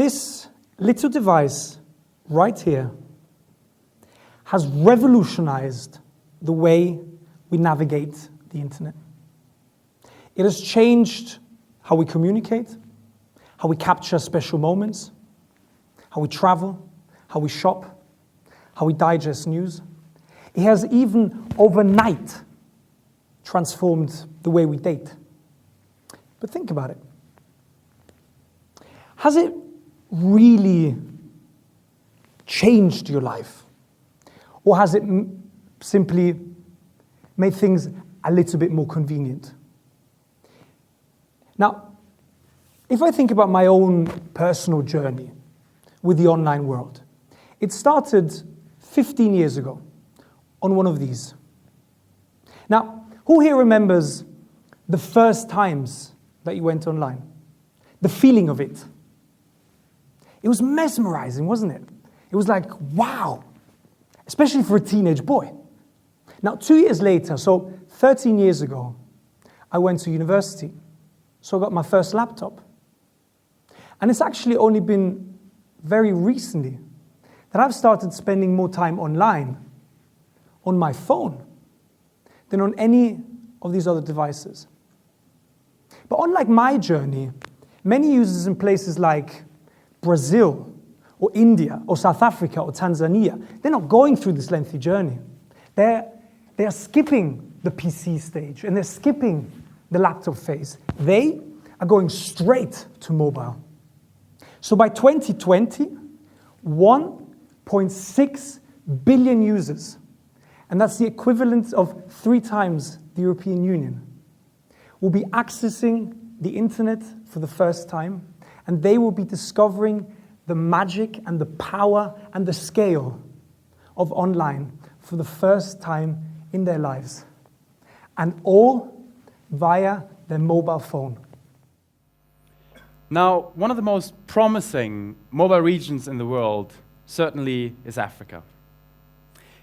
This little device right here has revolutionized the way we navigate the internet. It has changed how we communicate, how we capture special moments, how we travel, how we shop, how we digest news. It has even overnight transformed the way we date. But think about it. Has it really changed your life? Or has it simply made things a little bit more convenient? Now, if I think about my own personal journey with the online world, it started 15 years ago on one of these. Now, who here remembers the first times that you went online? The feeling of it. It was mesmerizing, wasn't it? It was like, wow, especially for a teenage boy. Now, 2 years later, so 13 years ago, I went to university. So I got my first laptop. And it's actually only been very recently that I've started spending more time online, on my phone, than on any of these other devices. But unlike my journey, many users in places like Brazil, or India, or South Africa, or Tanzania, they're not going through this lengthy journey. They are skipping the PC stage, and they're skipping the laptop phase. They are going straight to mobile. So by 2020, 1.6 billion users, and that's the equivalent of 3 times the European Union, will be accessing the internet for the first time, and they will be discovering the magic and the power and the scale of online for the first time in their lives, and all via their mobile phone. Now, one of the most promising mobile regions in the world certainly is Africa.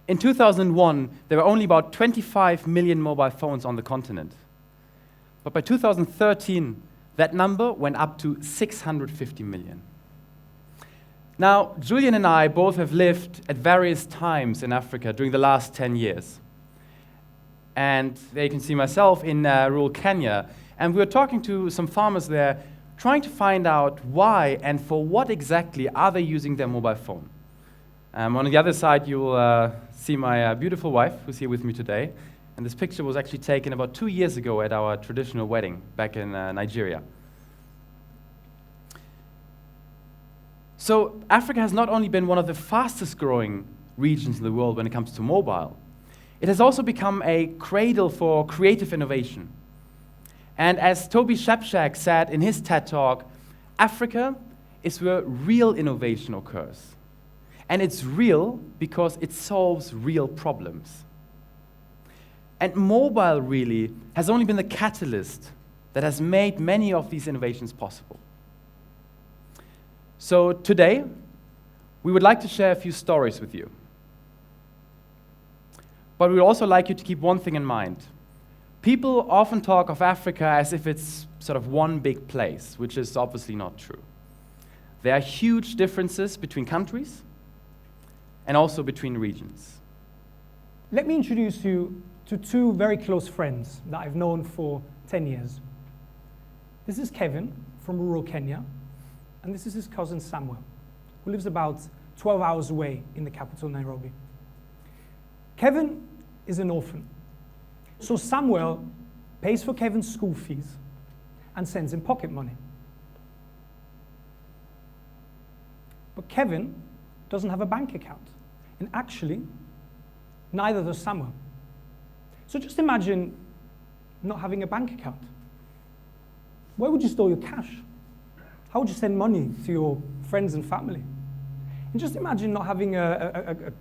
In 2001, there were only about 25 million mobile phones on the continent. But by 2013, that number went up to 650 million. Now, Julian and I both have lived at various times in Africa during the last 10 years. And there you can see myself in rural Kenya. And we were talking to some farmers there, trying to find out why and for what exactly are they using their mobile phone. On the other side, you will see my beautiful wife, who's here with me today. And this picture was actually taken about 2 years ago at our traditional wedding back in Nigeria. So Africa has not only been one of the fastest growing regions in the world when it comes to mobile, it has also become a cradle for creative innovation. And as Toby Shapshak said in his TED Talk, Africa is where real innovation occurs. And it's real because it solves real problems. And mobile really has only been the catalyst that has made many of these innovations possible. So today, we would like to share a few stories with you. But we would also like you to keep one thing in mind. People often talk of Africa as if it's sort of one big place, which is obviously not true. There are huge differences between countries and also between regions. Let me introduce you to 2 very close friends that I've known for 10 years. This is Kevin from rural Kenya, and this is his cousin Samuel, who lives about 12 hours away in the capital, Nairobi. Kevin is an orphan, so Samuel pays for Kevin's school fees and sends him pocket money. But Kevin doesn't have a bank account, and actually, neither does Samuel. So just imagine not having a bank account. Where would you store your cash? How would you send money to your friends and family? And just imagine not having a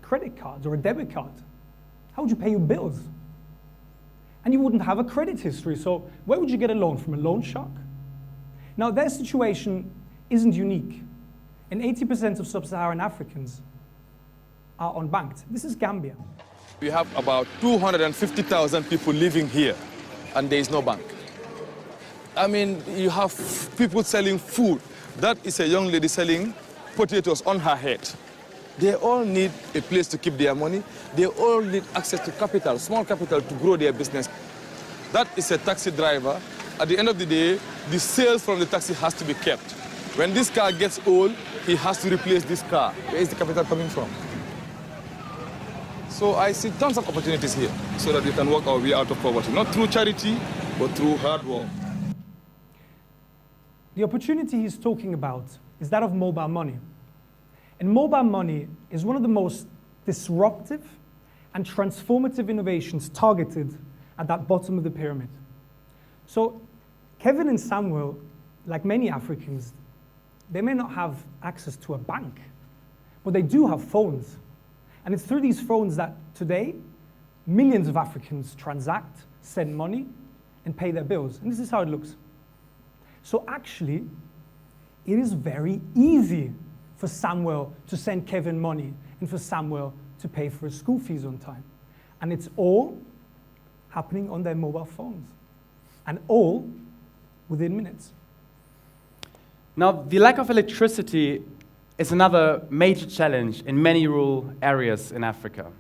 credit card or a debit card. How would you pay your bills? And you wouldn't have a credit history, so where would you get a loan? From a loan shark? Now, their situation isn't unique, and 80% of sub-Saharan Africans are unbanked. This is Gambia. We have about 250,000 people living here, and there is no bank. I mean, you have people selling food, That is a young lady selling potatoes on her head. They all need a place to keep their money. They all need access to capital, small capital, to grow their business. That is a taxi driver. At the end of the day, the sales from the taxi has to be kept. When this car gets old, he has to replace this car. Where is the capital coming from? So I see tons of opportunities here so that we can work our way out of poverty, not through charity, but through hard work. The opportunity he's talking about is that of mobile money. And mobile money is one of the most disruptive and transformative innovations targeted at that bottom of the pyramid. So Kevin and Samuel, like many Africans, they may not have access to a bank, but they do have phones. And it's through these phones that today, millions of Africans transact, send money, and pay their bills. And this is how it looks. So actually, it is very easy for Samuel to send Kevin money and for Samuel to pay for his school fees on time. And it's all happening on their mobile phones. And all within minutes. Now, the lack of electricity is another major challenge in many rural areas in Africa.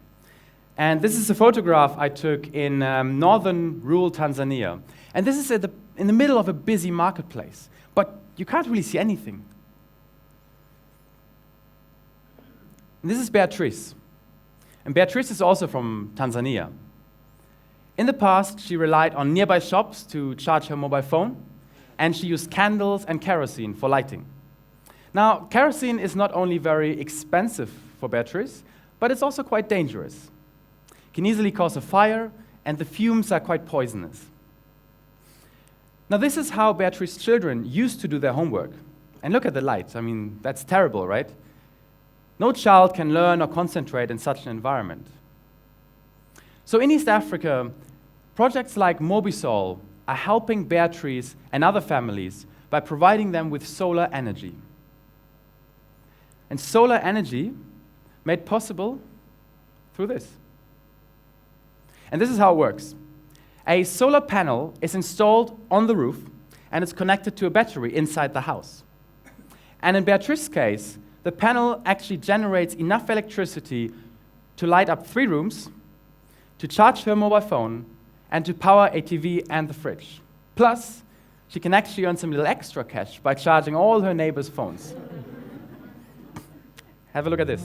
And this is a photograph I took in northern rural Tanzania. And this is in the middle of a busy marketplace, but you can't really see anything. And this is Beatrice. And Beatrice is also from Tanzania. In the past, she relied on nearby shops to charge her mobile phone, and she used candles and kerosene for lighting. Now, kerosene is not only very expensive for Beatrice, but it's also quite dangerous. It can easily cause a fire, and the fumes are quite poisonous. Now, this is how Beatrice's children used to do their homework. And look at the lights. I mean, that's terrible, right? No child can learn or concentrate in such an environment. So in East Africa, projects like Mobisol are helping Beatrice and other families by providing them with solar energy. And solar energy made possible through this. And this is how it works. A solar panel is installed on the roof, and it's connected to a battery inside the house. And in Beatrice's case, the panel actually generates enough electricity to light up 3 rooms, to charge her mobile phone, and to power a TV and the fridge. Plus, she can actually earn some little extra cash by charging all her neighbors' phones. Have a look at this.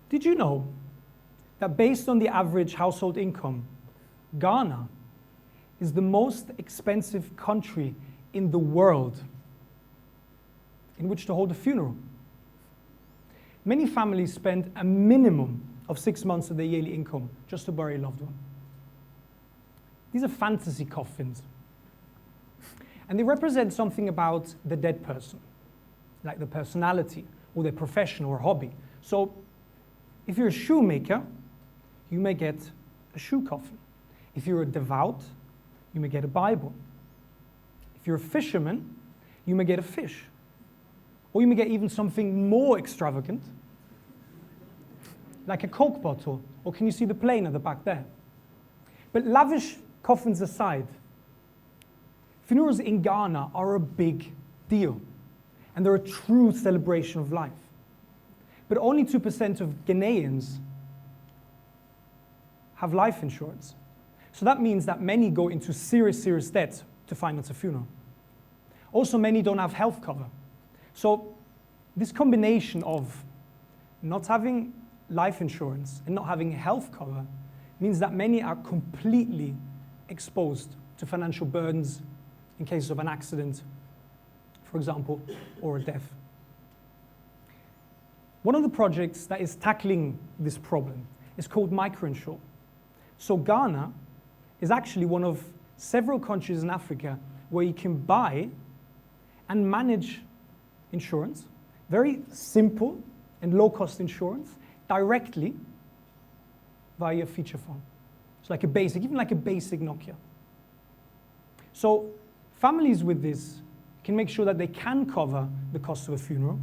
Did you know that based on the average household income, Ghana is the most expensive country in the world in which to hold a funeral? Many families spend a minimum of 6 months of their yearly income just to bury a loved one. These are fantasy coffins. And they represent something about the dead person, like their personality or their profession or hobby. So if you're a shoemaker, you may get a shoe coffin. If you're a devout, you may get a Bible. If you're a fisherman, you may get a fish. Or you may get even something more extravagant, like a Coke bottle. Or can you see the plane at the back there? But lavish coffins aside, funerals in Ghana are a big deal. and they're a true celebration of life. But only 2% of Ghanaians have life insurance. So that means that many go into serious, serious debt to finance a funeral. Also, many don't have health cover. So this combination of not having life insurance and not having health cover means that many are completely exposed to financial burdens in case of an accident, for example, or a death. One of the projects that is tackling this problem is called Microinsurance. So Ghana is actually one of several countries in Africa where you can buy and manage insurance, very simple and low-cost insurance, directly via a feature phone. It's like a basic, even like a basic Nokia. So families with this can make sure that they can cover the cost of a funeral.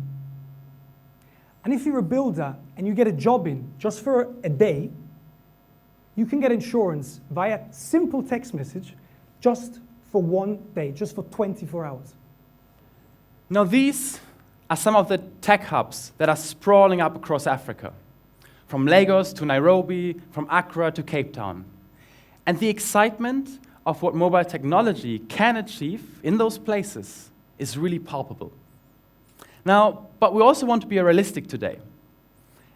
And if you're a builder and you get a job in just for a day, you can get insurance via simple text message just for one day, just for 24 hours. Now these are some of the tech hubs that are sprawling up across Africa, from Lagos to Nairobi, from Accra to Cape Town. And the excitement of what mobile technology can achieve in those places is really palpable. Now, but we also want to be realistic today.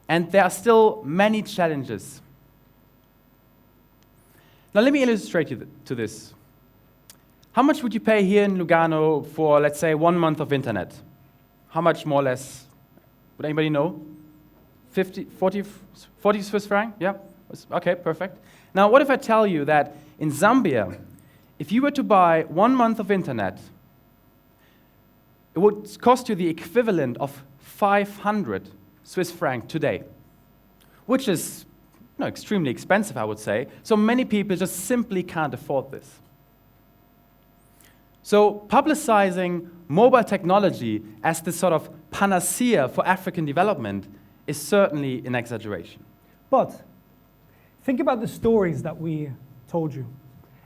And there are still many challenges. Now let me illustrate you to this. How much would you pay here in Lugano for, let's say, 1 month of internet? How much more or less? Would anybody know? 50, 40 Swiss franc? Yeah? Okay, perfect. Now, what if I tell you that in Zambia, if you were to buy 1 month of internet, it would cost you the equivalent of 500 Swiss franc today, which is extremely expensive, I would say. So many people just simply can't afford this. So publicizing mobile technology as this sort of panacea for African development is certainly an exaggeration. But think about the stories that we told you,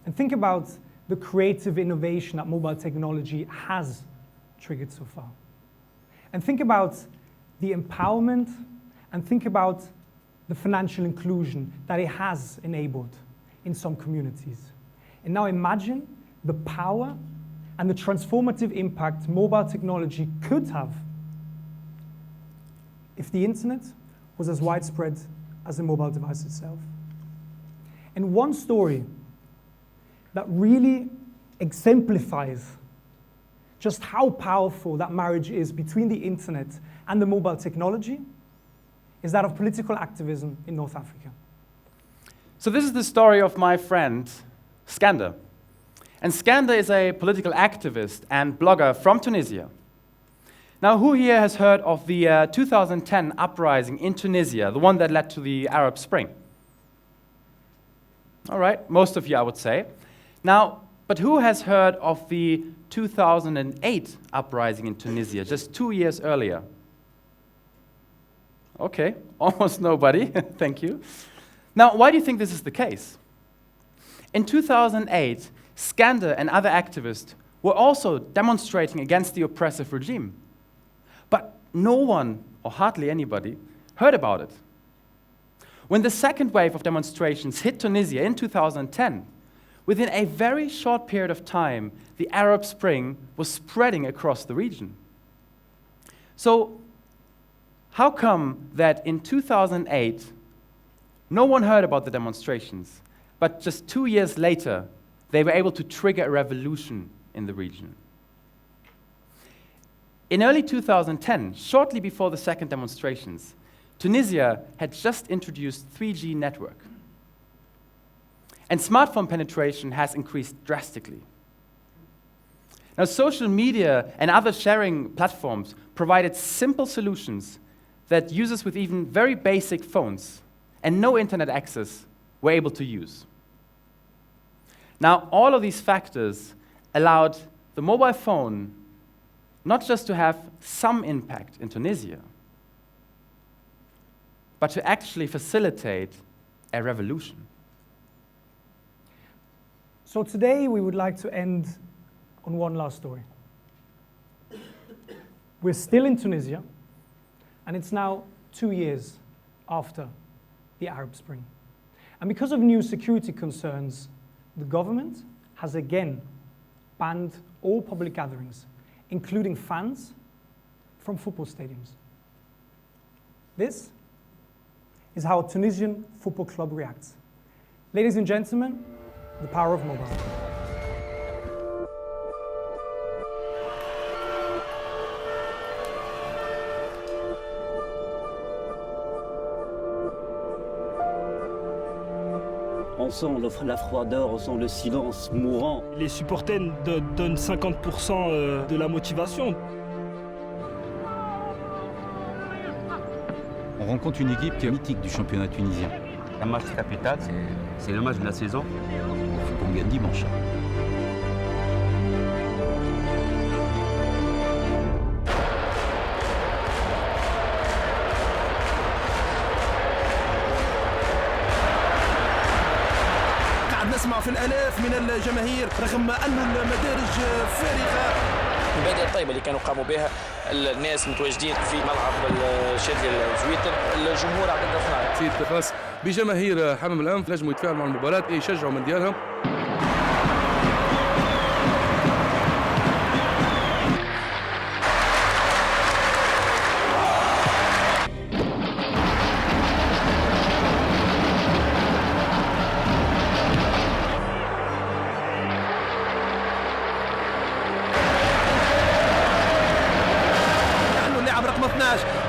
and think about the creative innovation that mobile technology has triggered so far. And think about the empowerment, and think about the financial inclusion that it has enabled in some communities. And now imagine the power and the transformative impact mobile technology could have if the internet was as widespread as the mobile device itself. And one story that really exemplifies just how powerful that marriage is between the internet and the mobile technology is that of political activism in North Africa. So this is the story of my friend, Skander. And Skander is a political activist and blogger from Tunisia. Now, who here has heard of the 2010 uprising in Tunisia, the one that led to the Arab Spring? All right, most of you, I would say. Now, but who has heard of the 2008 uprising in Tunisia, just 2 years earlier? Okay, almost nobody, thank you. Now, why do you think this is the case? In 2008, Skander and other activists were also demonstrating against the oppressive regime. But no one, or hardly anybody, heard about it. When the second wave of demonstrations hit Tunisia in 2010, within a very short period of time, the Arab Spring was spreading across the region. So, how come that in 2008, no one heard about the demonstrations, but just 2 years later, they were able to trigger a revolution in the region? In early 2010, shortly before the second demonstrations, Tunisia had just introduced 3G network. And smartphone penetration has increased drastically. Now, social media and other sharing platforms provided simple solutions that users with even very basic phones and no internet access were able to use. Now, all of these factors allowed the mobile phone not just to have some impact in Tunisia, but to actually facilitate a revolution. So today we would like to end on one last story. We're still in Tunisia, and it's now 2 years after the Arab Spring. And because of new security concerns, the government has again banned all public gatherings, including fans, from football stadiums. This is how a Tunisian football club reacts. Ladies and gentlemen, the power of mobile. On sent la froideur, on sent le silence mourant. Les supporters donnent 50% de la motivation. On rencontre une équipe qui est mythique du championnat tunisien. Un match capital, c'est le match de la saison. Il faut qu'on gagne dimanche. نسمع في الآلاف من الجماهير رغم أن المدارج فارغة. المبادئ الطيبة اللي كانوا قاموا بها الناس متواجدين في ملعب الشادي الزويتر، الجمهور عدد 12. سيد خاص بجماهير حمام الأنف نجموا يتفاعلوا مع المباراة يشجعوا من ديارهم.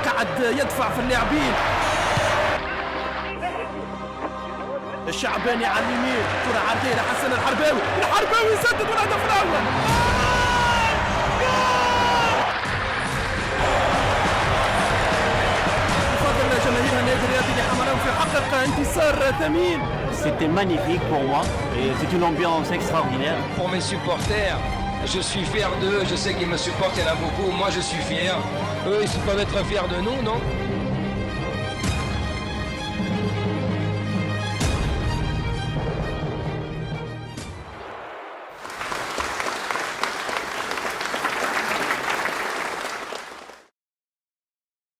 قاعد يدفع في اللاعبين. الشعباني على اليمين، كرة عرضية لحسن الحرباوي يسدد والهدف الأول. بفضل جماهير النادي الرياضي لحمام في حقق انتصار ثمين. C'était magnifique pour moi et c'est une ambiance extraordinaire. Pour mes supporters, je suis fier d'eux, je sais qu'ils me supportent, il y en a beaucoup, moi je suis fier. Eux, ils peuvent être fiers de nous, non ?